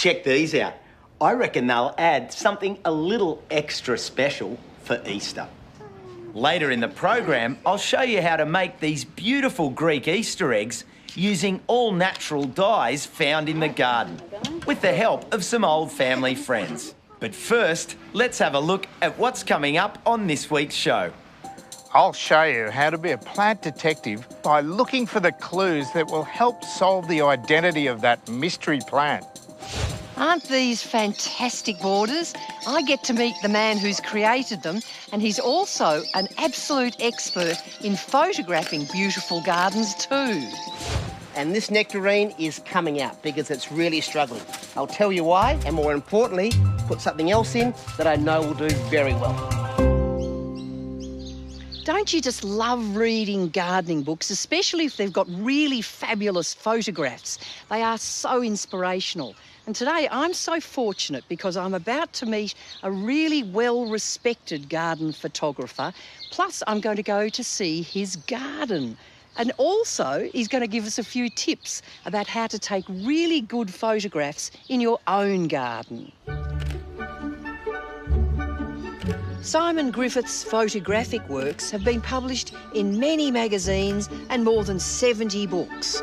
Check these out. I reckon they'll add something a little extra special for Easter. Later in the program, I'll show you how to make these beautiful Greek Easter eggs using all natural dyes found in the garden, with the help of some old family friends. But first, let's have a look at what's coming up on this week's show. I'll show you how to be a plant detective by looking for the clues that will help solve the identity of that mystery plant. Aren't these fantastic borders? I get to meet the man who's created them, and he's also an absolute expert in photographing beautiful gardens too. And this nectarine is coming out because it's really struggling. I'll tell you why, and more importantly, put something else in that I know will do very well. Don't you just love reading gardening books, especially if they've got really fabulous photographs? They are so inspirational. And today I'm so fortunate because I'm about to meet a really well-respected garden photographer, plus I'm going to go to see his garden. And also he's going to give us a few tips about how to take really good photographs in your own garden. Simon Griffiths' photographic works have been published in many magazines and more than 70 books.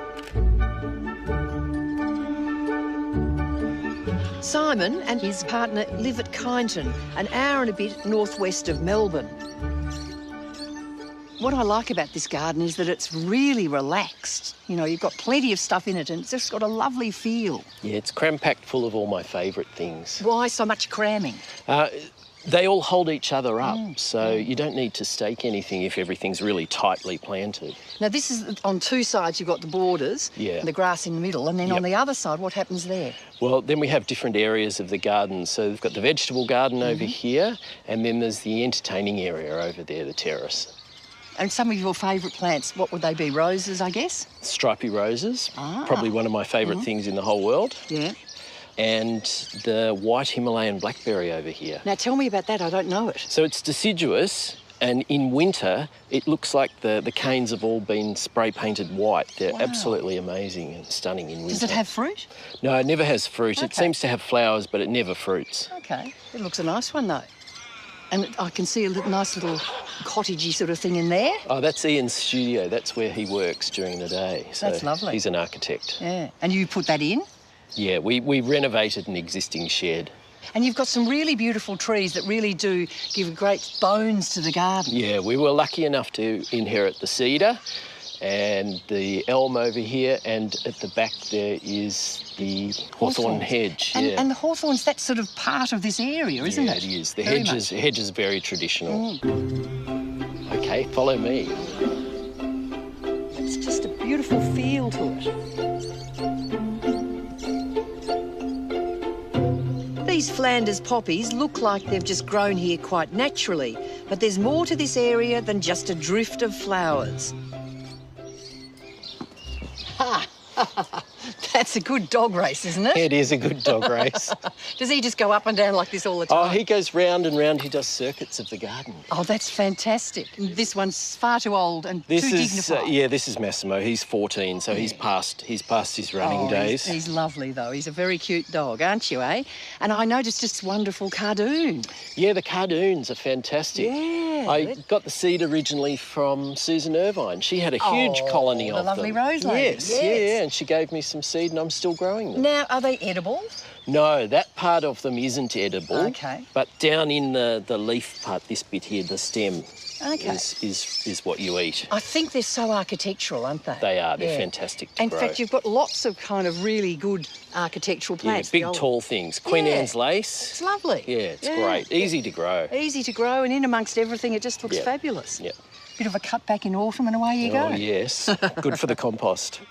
Simon and his partner live at Kyneton, an hour and a bit northwest of Melbourne. What I like about this garden is that it's really relaxed. You know, you've got plenty of stuff in it and it's just got a lovely feel. Yeah, it's cram-packed full of all my favourite things. Why so much cramming? They all hold each other up, so you don't need to stake anything if everything's really tightly planted. Now, this is on two sides. You've got the borders, and the grass in the middle, and then on the other side, what happens there? Well, then we have different areas of the garden. So we've got the vegetable garden over here, and then there's the entertaining area over there, the terrace. And some of your favourite plants, what would they be? Roses, I guess? Stripy roses, probably one of my favourite things in the whole world. Yeah. And the white Himalayan blackberry over here. Now, tell me about that. I don't know it. So it's deciduous, and in winter, it looks like the canes have all been spray-painted white. They're absolutely amazing and stunning in winter. Does it have fruit? No, it never has fruit. It seems to have flowers, but it never fruits. OK. It looks a nice one, though. And I can see a nice little cottagey sort of thing in there. Oh, that's Ian's studio. That's where he works during the day. So that's lovely. He's an architect. Yeah. And you put that in? Yeah, we renovated an existing shed. And you've got some really beautiful trees that really do give great bones to the garden. Yeah, we were lucky enough to inherit the cedar and the elm over here, and at the back there is the hawthorn hedge. And the hawthorn's that sort of part of this area, isn't it? Yeah, it is. The hedge is very traditional. OK, follow me. It's just a beautiful feel to it. These Flanders poppies look like they've just grown here quite naturally, but there's more to this area than just a drift of flowers. That's a good dog race, isn't it? It is a good dog race. Does he just go up and down like this all the time? Oh, he goes round and round. He does circuits of the garden. Oh, that's fantastic. This one's far too old and too dignified. Yeah, this is Massimo. He's 14, so he's past his running days. He's lovely, though. He's a very cute dog, aren't you, eh? And I noticed this wonderful cardoon. Yeah, the cardoons are fantastic. Yeah. I got the seed originally from Susan Irvine. She had a huge colony of them. The lovely rose lady. Yes, yeah, and she gave me some seed and I'm still growing them. Now, are they edible? No, that part of them isn't edible. OK. But down in the leaf part, this bit here, the stem, is what you eat. I think they're so architectural, aren't they? They are. They're fantastic to grow. In fact, you've got lots of kind of really good architectural plants. Yeah, big, tall things. Queen Anne's lace. It's lovely. Yeah, it's great. Easy to grow. Easy to grow, and in amongst everything, it just looks fabulous. Yeah. Bit of a cutback in autumn and away you go. Oh, yes. Good for the compost.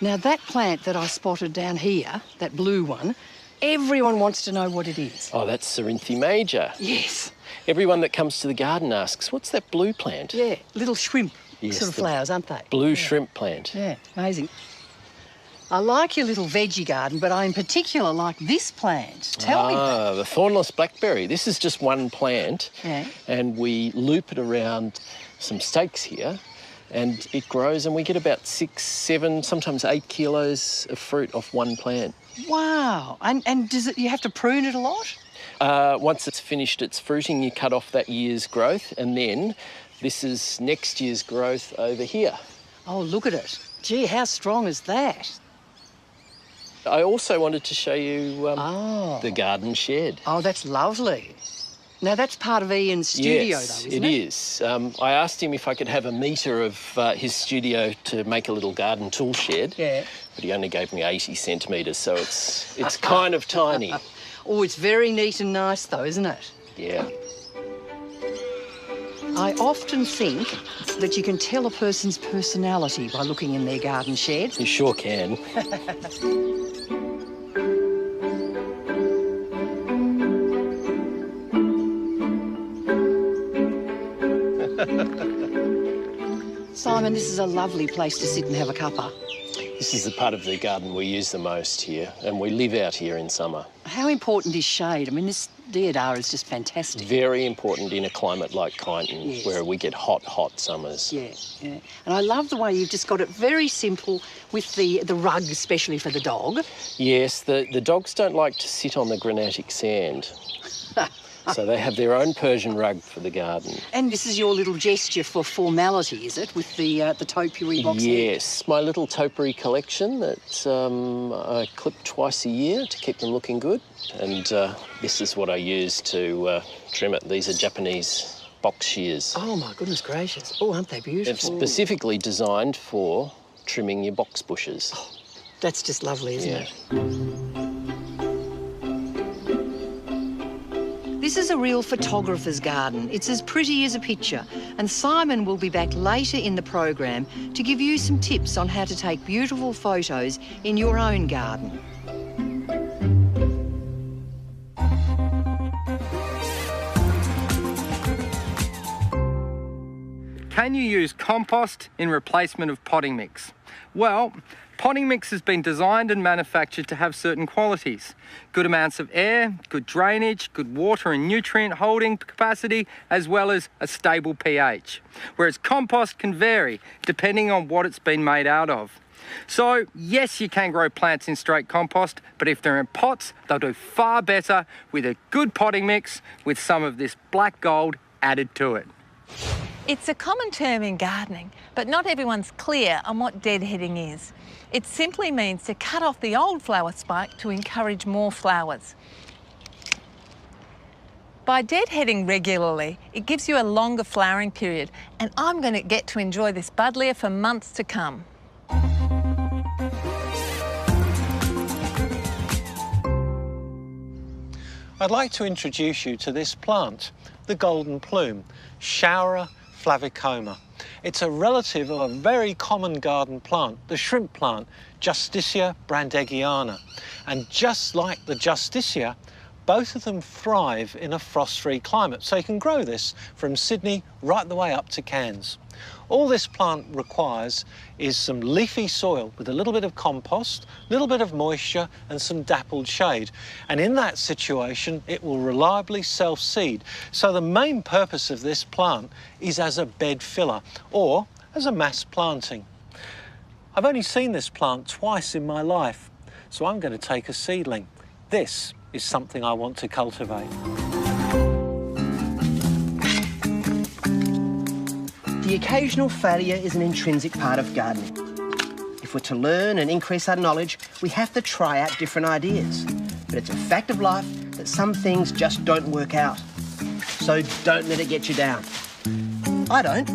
Now, that plant that I spotted down here, that blue one, everyone wants to know what it is. Oh, that's Cerinthe major. Yes. Everyone that comes to the garden asks, what's that blue plant? Yeah, little shrimp sort of flowers, aren't they? Blue shrimp plant. Yeah, amazing. I like your little veggie garden, but I in particular like this plant. Tell me. Ah, the thornless blackberry. This is just one plant, and we loop it around some stakes here, and it grows, and we get about 6, 7, sometimes 8 kilos of fruit off one plant. Wow. And does it? You have to prune it a lot? Once it's finished its fruiting, you cut off that year's growth, and then this is next year's growth over here. Oh, look at it. Gee, how strong is that? I also wanted to show you the garden shed. Oh, that's lovely. Now, that's part of Ian's studio, yes, though, isn't it? It is. I asked him if I could have a metre of his studio to make a little garden tool shed. Yeah. But he only gave me 80 centimetres, so it's kind of tiny. Oh, it's very neat and nice, though, isn't it? Yeah. I often think that you can tell a person's personality by looking in their garden shed. You sure can. Simon, this is a lovely place to sit and have a cuppa. This is the part of the garden we use the most here, and we live out here in summer. How important is shade? I mean, this deodar is just fantastic. Very important in a climate like Kyneton, Yes. where we get hot, hot summers. Yeah, yeah. And I love the way you've just got it very simple with the rug, especially for the dog. Yes, the dogs don't like to sit on the granitic sand. So they have their own Persian rug for the garden. And this is your little gesture for formality, is it, with the topiary box? Yes, my little topiary collection that I clip twice a year to keep them looking good. And this is what I use to trim it. These are Japanese box shears. Oh, my goodness gracious. Oh, aren't they beautiful? They're specifically designed for trimming your box bushes. Oh, that's just lovely, isn't it? This is a real photographer's garden. It's as pretty as a picture. And Simon will be back later in the program to give you some tips on how to take beautiful photos in your own garden. Can you use compost in replacement of potting mix? Well, potting mix has been designed and manufactured to have certain qualities. Good amounts of air, good drainage, good water and nutrient holding capacity, as well as a stable pH. Whereas compost can vary depending on what it's been made out of. So, yes, you can grow plants in straight compost, but if they're in pots, they'll do far better with a good potting mix with some of this black gold added to it. It's a common term in gardening, but not everyone's clear on what deadheading is. It simply means to cut off the old flower spike to encourage more flowers. By deadheading regularly, it gives you a longer flowering period, and I'm going to get to enjoy this buddleia for months to come. I'd like to introduce you to this plant, the golden plume, Showerer flavicoma. It's a relative of a very common garden plant, the shrimp plant, Justicia brandegiana. And just like the Justicia, both of them thrive in a frost-free climate, so you can grow this from Sydney right the way up to Cairns. All this plant requires is some leafy soil with a little bit of compost, a little bit of moisture and some dappled shade. And in that situation, it will reliably self-seed. So the main purpose of this plant is as a bed filler or as a mass planting. I've only seen this plant twice in my life, so I'm going to take a seedling. This is something I want to cultivate. The occasional failure is an intrinsic part of gardening. If we're to learn and increase our knowledge, we have to try out different ideas. But it's a fact of life that some things just don't work out. So don't let it get you down. I don't.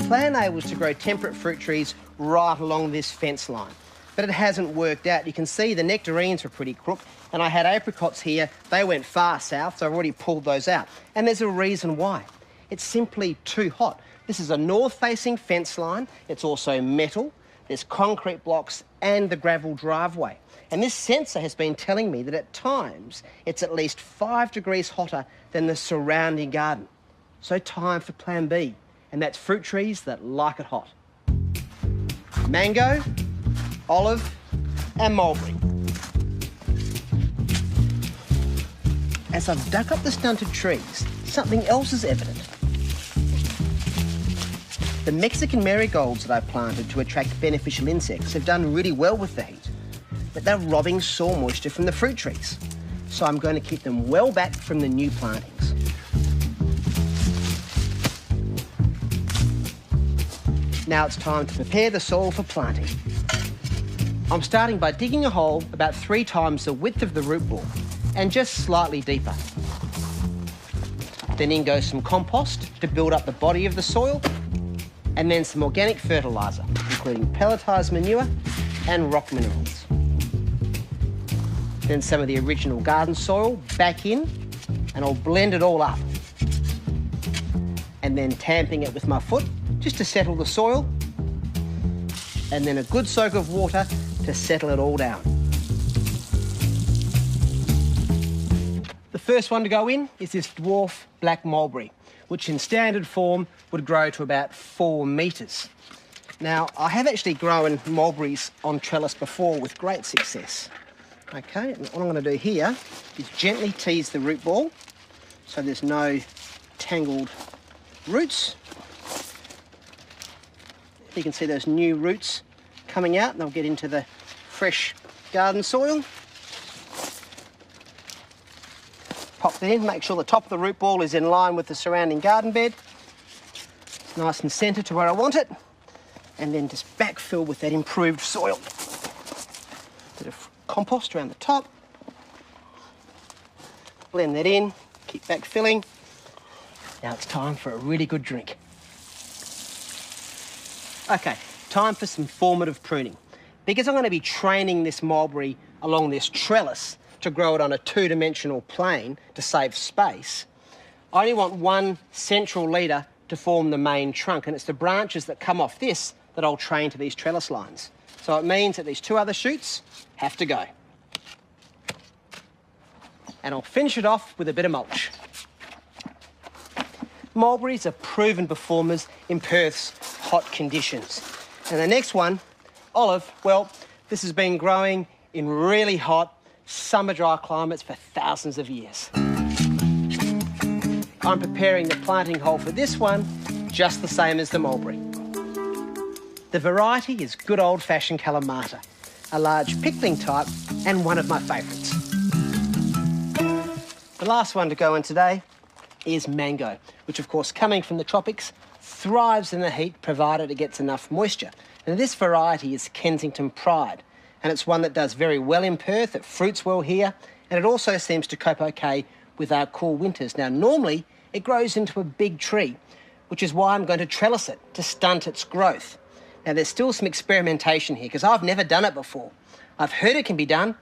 Plan A was to grow temperate fruit trees right along this fence line. But it hasn't worked out. You can see the nectarines were pretty crook, and I had apricots here. They went far south, so I've already pulled those out. And there's a reason why. It's simply too hot. This is a north-facing fence line. It's also metal. There's concrete blocks and the gravel driveway. And this sensor has been telling me that at times it's at least 5 degrees hotter than the surrounding garden. So time for plan B, and that's fruit trees that like it hot. Mango, olive and mulberry. As I've dug up the stunted trees, something else is evident. The Mexican marigolds that I planted to attract beneficial insects have done really well with the heat, but they're robbing soil moisture from the fruit trees. So I'm going to keep them well back from the new plantings. Now it's time to prepare the soil for planting. I'm starting by digging a hole about 3 times the width of the root ball and just slightly deeper. Then in goes some compost to build up the body of the soil, and then some organic fertiliser, including pelletised manure and rock minerals. Then some of the original garden soil back in, and I'll blend it all up. And then tamping it with my foot just to settle the soil, and then a good soak of water to settle it all down. The first one to go in is this dwarf black mulberry, which in standard form would grow to about 4 metres. Now, I have actually grown mulberries on trellis before with great success. Okay, and what I'm going to do here is gently tease the root ball so there's no tangled roots. You can see those new roots coming out and they'll get into the fresh garden soil. Pop that in, make sure the top of the root ball is in line with the surrounding garden bed. It's nice and centred to where I want it. And then just backfill with that improved soil. Bit of compost around the top. Blend that in, keep backfilling. Now it's time for a really good drink. Okay, time for some formative pruning. Because I'm going to be training this mulberry along this trellis to grow it on a 2-dimensional plane to save space, I only want one central leader to form the main trunk, and it's the branches that come off this that I'll train to these trellis lines. So it means that these 2 other shoots have to go. And I'll finish it off with a bit of mulch. Mulberries are proven performers in Perth's hot conditions. And the next one, olive, well, this has been growing in really hot, summer dry climates for thousands of years. I'm preparing the planting hole for this one just the same as the mulberry. The variety is good old-fashioned Kalamata, a large pickling type and one of my favourites. The last one to go in today is mango, which of course, coming from the tropics, thrives in the heat provided it gets enough moisture. And this variety is Kensington Pride, and it's one that does very well in Perth, it fruits well here, and it also seems to cope okay with our cool winters. Now, normally it grows into a big tree, which is why I'm going to trellis it to stunt its growth. Now, there's still some experimentation here because I've never done it before. I've heard it can be done,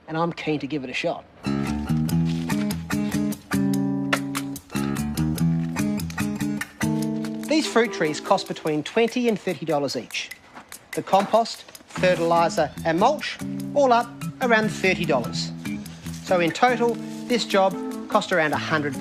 and I'm keen to give it a shot. These fruit trees cost between $20 and $30 each. The compost, fertiliser and mulch, all up around $30. So in total, this job cost around $100.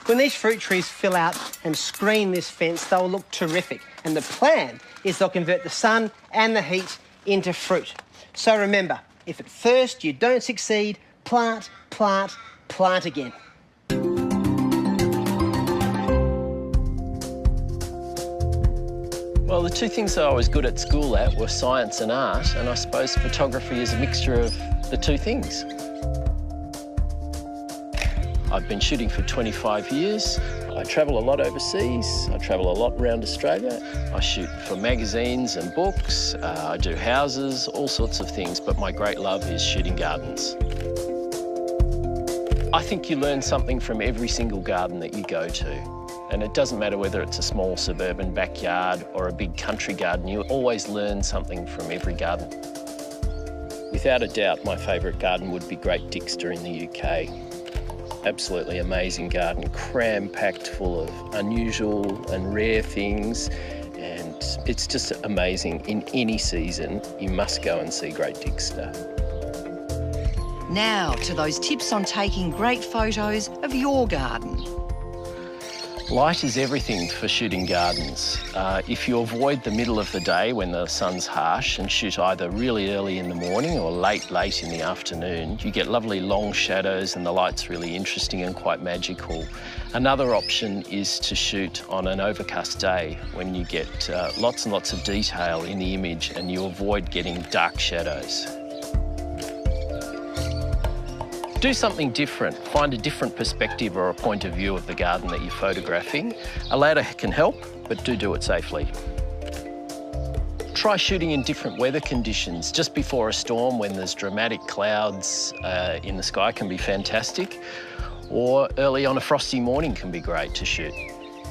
When these fruit trees fill out and screen this fence, they'll look terrific. And the plan is they'll convert the sun and the heat into fruit. So remember, if at first you don't succeed, plant, plant, plant again. Well, the 2 things that I was good at school at were science and art, and I suppose photography is a mixture of the 2 things. I've been shooting for 25 years. I travel a lot overseas. I travel a lot around Australia. I shoot for magazines and books. I do houses, all sorts of things, but my great love is shooting gardens. I think you learn something from every single garden that you go to. And it doesn't matter whether it's a small suburban backyard or a big country garden, you always learn something from every garden. Without a doubt, my favourite garden would be Great Dixter in the UK. Absolutely amazing garden, cram-packed full of unusual and rare things, and it's just amazing. In any season, you must go and see Great Dixter. Now to those tips on taking great photos of your garden. Light is everything for shooting gardens. If you avoid the middle of the day when the sun's harsh and shoot either really early in the morning or late in the afternoon, you get lovely long shadows and the light's really interesting and quite magical. Another option is to shoot on an overcast day when you get lots and lots of detail in the image and you avoid getting dark shadows. Do something different. Find a different perspective or a point of view of the garden that you're photographing. A ladder can help, but do it safely. Try shooting in different weather conditions. Just before a storm when there's dramatic clouds in the sky can be fantastic, or early on a frosty morning can be great to shoot.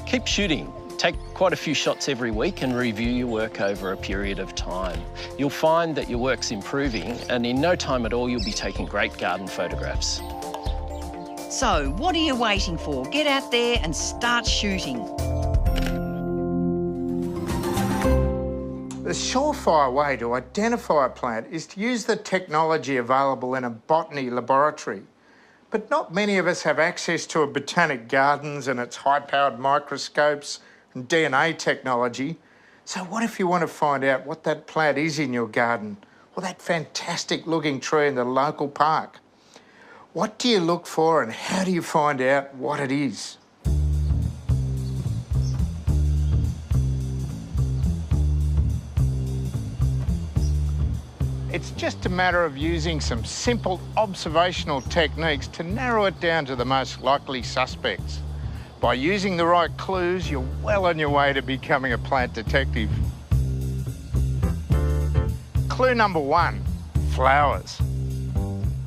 Keep shooting. Take quite a few shots every week and review your work over a period of time. You'll find that your work's improving and in no time at all you'll be taking great garden photographs. So, what are you waiting for? Get out there and start shooting. The surefire way to identify a plant is to use the technology available in a botany laboratory. But not many of us have access to a botanic gardens and its high-powered microscopes and DNA technology. So what if you want to find out what that plant is in your garden or that fantastic looking tree in the local park? What do you look for and how do you find out what it is? It's just a matter of using some simple observational techniques to narrow it down to the most likely suspects. By using the right clues, you're well on your way to becoming a plant detective. Clue number 1, flowers.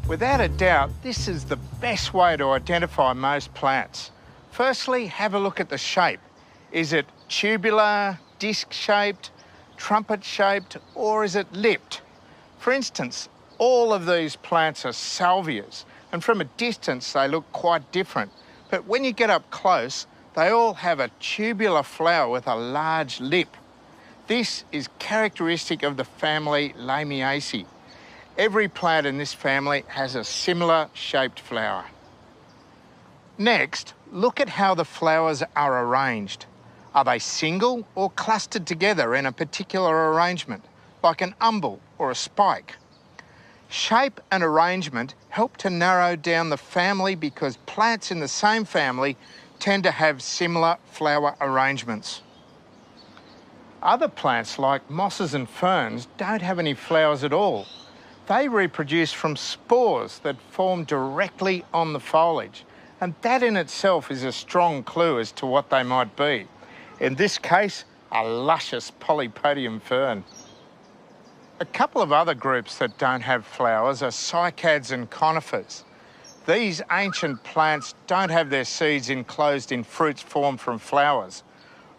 Without a doubt, this is the best way to identify most plants. Firstly, have a look at the shape. Is it tubular, disc-shaped, trumpet-shaped, or is it lipped? For instance, all of these plants are salvias, and from a distance they look quite different. But when you get up close, they all have a tubular flower with a large lip. This is characteristic of the family Lamiaceae. Every plant in this family has a similar shaped flower. Next, look at how the flowers are arranged. Are they single or clustered together in a particular arrangement, like an umbel or a spike? Shape and arrangement help to narrow down the family because plants in the same family tend to have similar flower arrangements. Other plants like mosses and ferns don't have any flowers at all. They reproduce from spores that form directly on the foliage, and that in itself is a strong clue as to what they might be. In this case, a luscious polypodium fern. A couple of other groups that don't have flowers are cycads and conifers. These ancient plants don't have their seeds enclosed in fruits formed from flowers.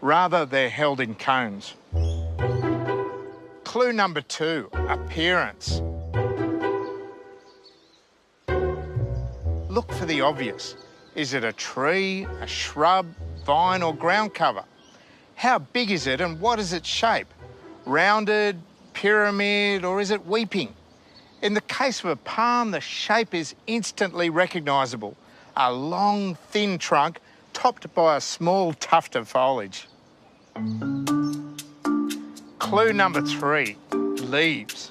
Rather, they're held in cones. Clue number 2, appearance. Look for the obvious. Is it a tree, a shrub, vine or ground cover? How big is it and what is its shape? Rounded, pyramid, or is it weeping? In the case of a palm, the shape is instantly recognisable. A long, thin trunk topped by a small tuft of foliage. Clue number 3, leaves.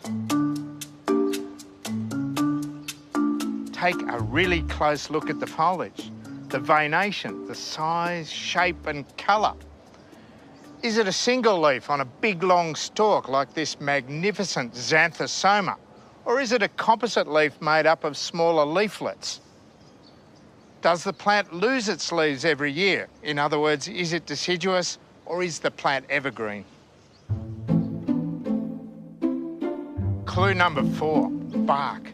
Take a really close look at the foliage, the veination, the size, shape and colour. Is it a single leaf on a big long stalk like this magnificent xanthosoma? Or is it a composite leaf made up of smaller leaflets? Does the plant lose its leaves every year? In other words, is it deciduous or is the plant evergreen? Clue number 4, bark.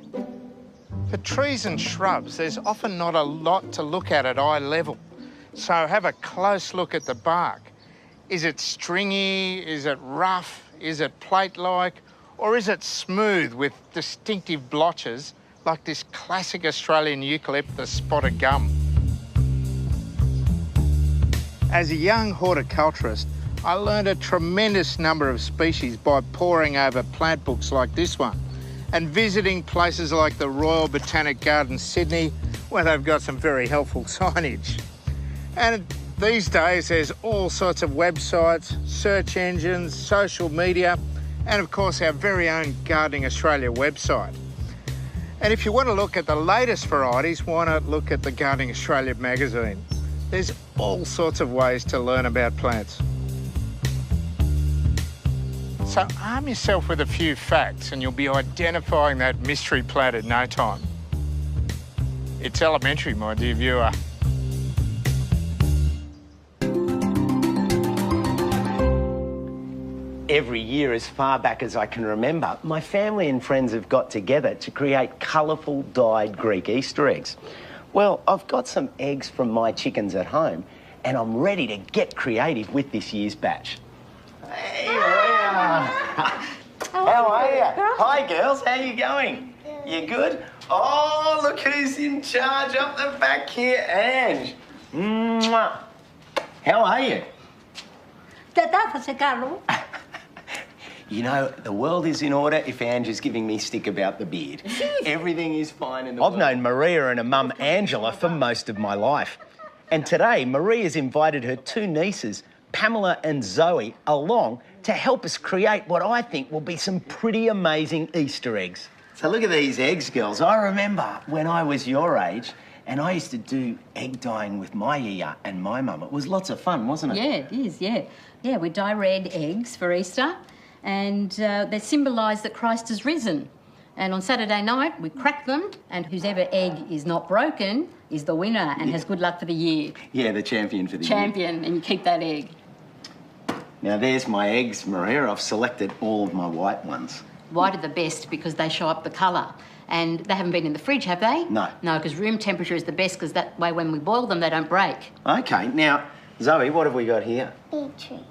For trees and shrubs, there's often not a lot to look at eye level. So have a close look at the bark. Is it stringy? Is it rough? Is it plate-like? Or is it smooth with distinctive blotches like this classic Australian eucalyptus spotted gum? As a young horticulturist, I learned a tremendous number of species by poring over plant books like this one and visiting places like the Royal Botanic Gardens, Sydney, where they've got some very helpful signage. And These days, there's all sorts of websites, search engines, social media, and of course our very own Gardening Australia website. And if you want to look at the latest varieties, why not look at the Gardening Australia magazine? There's all sorts of ways to learn about plants. So arm yourself with a few facts and you'll be identifying that mystery plant in no time. It's elementary, my dear viewer. Every year, as far back as I can remember, my family and friends have got together to create colourful dyed Greek Easter eggs. Well, I've got some eggs from my chickens at home and I'm ready to get creative with this year's batch. Hey, Maria! How are you? Hi, girls. How you going? You good? Oh, look who's in charge up the back here, Ange. Mwah. How are you? You know, the world is in order if Ange is giving me stick about the beard. Everything is fine in the world. I've known Maria and her mum, Angela, for most of my life. And today, Maria's invited her two nieces, Pamela and Zoe, along to help us create what I think will be some pretty amazing Easter eggs. So look at these eggs, girls. I remember when I was your age and I used to do egg dyeing with my Iya and my mum. It was lots of fun, wasn't it? Yeah, it is, yeah. Yeah, we dye red eggs for Easter and they symbolise that Christ has risen. And on Saturday night, we crack them and whoever egg is not broken is the winner and has good luck for the year. Yeah, the champion for the year. Champion, and you keep that egg. Now, there's my eggs, Maria. I've selected all of my white ones. White are the best because they show up the colour. And they haven't been in the fridge, have they? No. No, because room temperature is the best because that way when we boil them, they don't break. OK, now, Zoe, what have we got here? Beetroot.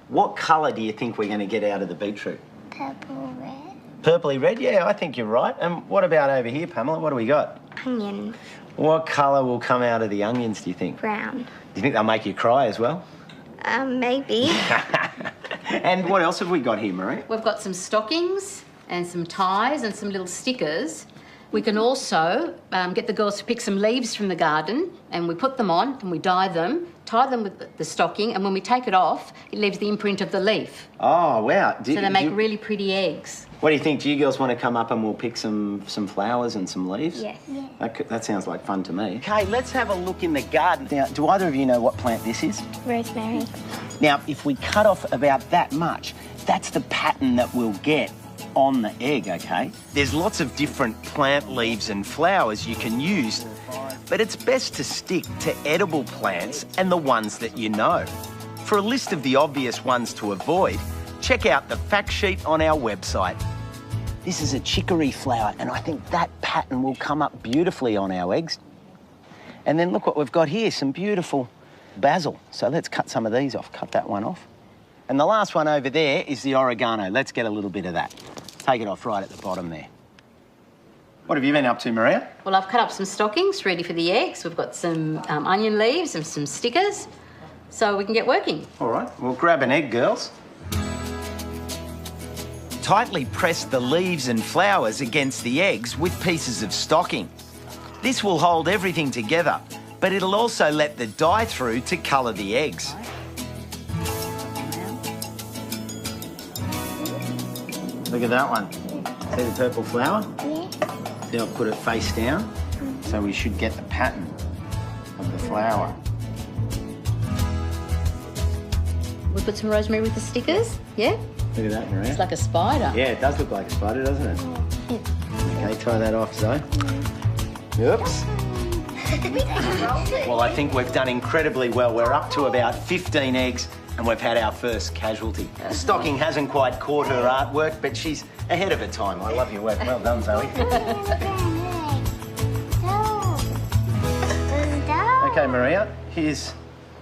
What colour do you think we're going to get out of the beetroot? Purple, red. Purpley red? Yeah, I think you're right. And what about over here, Pamela? What do we got? Onions. What colour will come out of the onions, do you think? Brown. Do you think they'll make you cry as well? Maybe. And what else have we got here, Maria? We've got some stockings and some ties and some little stickers. We can also get the girls to pick some leaves from the garden and we put them on and we dye them, tie them with the stocking, and when we take it off, it leaves the imprint of the leaf. Oh, wow. So they make really pretty eggs. What do you think? Do you girls want to come up and we'll pick some flowers and some leaves? Yes. Yeah. That sounds like fun to me. OK, let's have a look in the garden. Now, do either of you know what plant this is? Rosemary. Now, if we cut off about that much, that's the pattern that we'll get on the egg, OK? There's lots of different plant leaves and flowers you can use, but it's best to stick to edible plants and the ones that you know. For a list of the obvious ones to avoid, check out the fact sheet on our website. This is a chicory flower, and I think that pattern will come up beautifully on our eggs. And then look what we've got here, some beautiful basil. So let's cut some of these off. Cut that one off. And the last one over there is the oregano. Let's get a little bit of that. Take it off right at the bottom there. What have you been up to, Maria? Well, I've cut up some stockings ready for the eggs. We've got some onion leaves and some stickers, so we can get working. All right, we'll grab an egg, girls. Tightly press the leaves and flowers against the eggs with pieces of stocking. This will hold everything together, but it'll also let the dye through to colour the eggs. Look at that one. See the purple flower? Yeah. See, I'll put it face down, so we should get the pattern of the flower. We put some rosemary with the stickers, yeah? Look at that, Maria. It's like a spider. Yeah, it does look like a spider, doesn't it? Okay, tie that off, Zoe. Oops. Well, I think we've done incredibly well. We're up to about 15 eggs and we've had our first casualty. The stocking hasn't quite caught her artwork, but she's ahead of her time. I love your work. Well done, Zoe. Okay, Maria, here's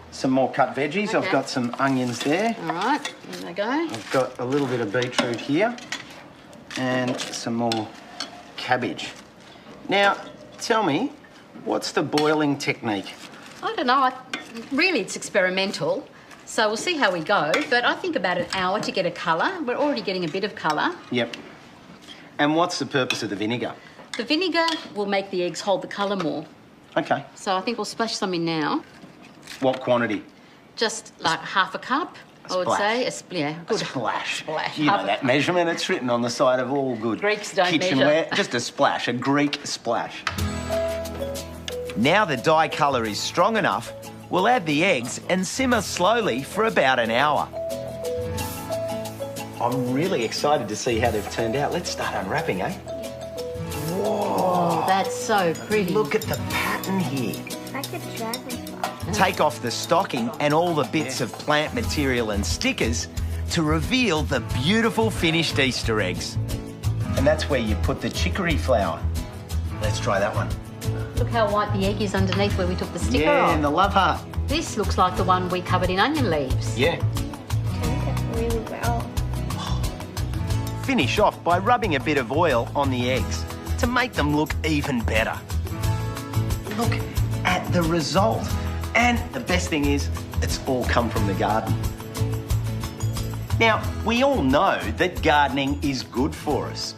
some more cut veggies. Okay. I've got some onions there. All right, there they go. I've got a little bit of beetroot here and some more cabbage. Now, tell me, what's the boiling technique? I don't know. Really, it's experimental. So we'll see how we go. But I think about an hour to get a colour. We're already getting a bit of colour. Yep. And what's the purpose of the vinegar? The vinegar will make the eggs hold the colour more. Okay. So I think we'll splash some in now. What quantity? Just like half a cup, I would splash. say. Yeah, good. Splash. Splash. You know that measurement, it's written on the side of all good Greeks don't kitchenware. measure. Just a splash, a Greek splash. Now the dye colour is strong enough, we'll add the eggs and simmer slowly for about an hour. I'm really excited to see how they've turned out. Let's start unwrapping, eh? Oh, that's so pretty. Look at the pattern here. It's like a dragonfly. Take off the stocking and all the bits of plant material and stickers to reveal the beautiful finished Easter eggs. And that's where you put the chicory flower. Let's try that one. Look how white the egg is underneath where we took the sticker Yeah, off. and the love heart. This looks like the one we covered in onion leaves. Yeah. Turned out really well. Finish off by rubbing a bit of oil on the eggs to make them look even better. Look at the result. And the best thing is, it's all come from the garden. Now, we all know that gardening is good for us.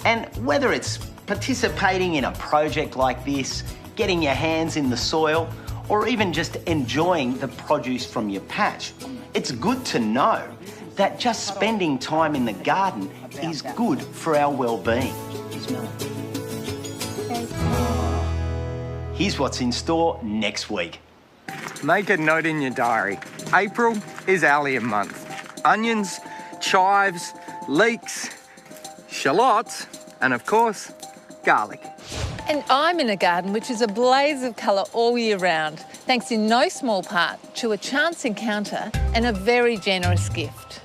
And whether it's participating in a project like this, getting your hands in the soil, or even just enjoying the produce from your patch, it's good to know that just spending time in the garden is good for our well-being. Here's what's in store next week. Make a note in your diary. April is allium month. Onions, chives, leeks, shallots, and of course, garlic. And I'm in a garden which is a blaze of colour all year round, thanks in no small part to a chance encounter and a very generous gift.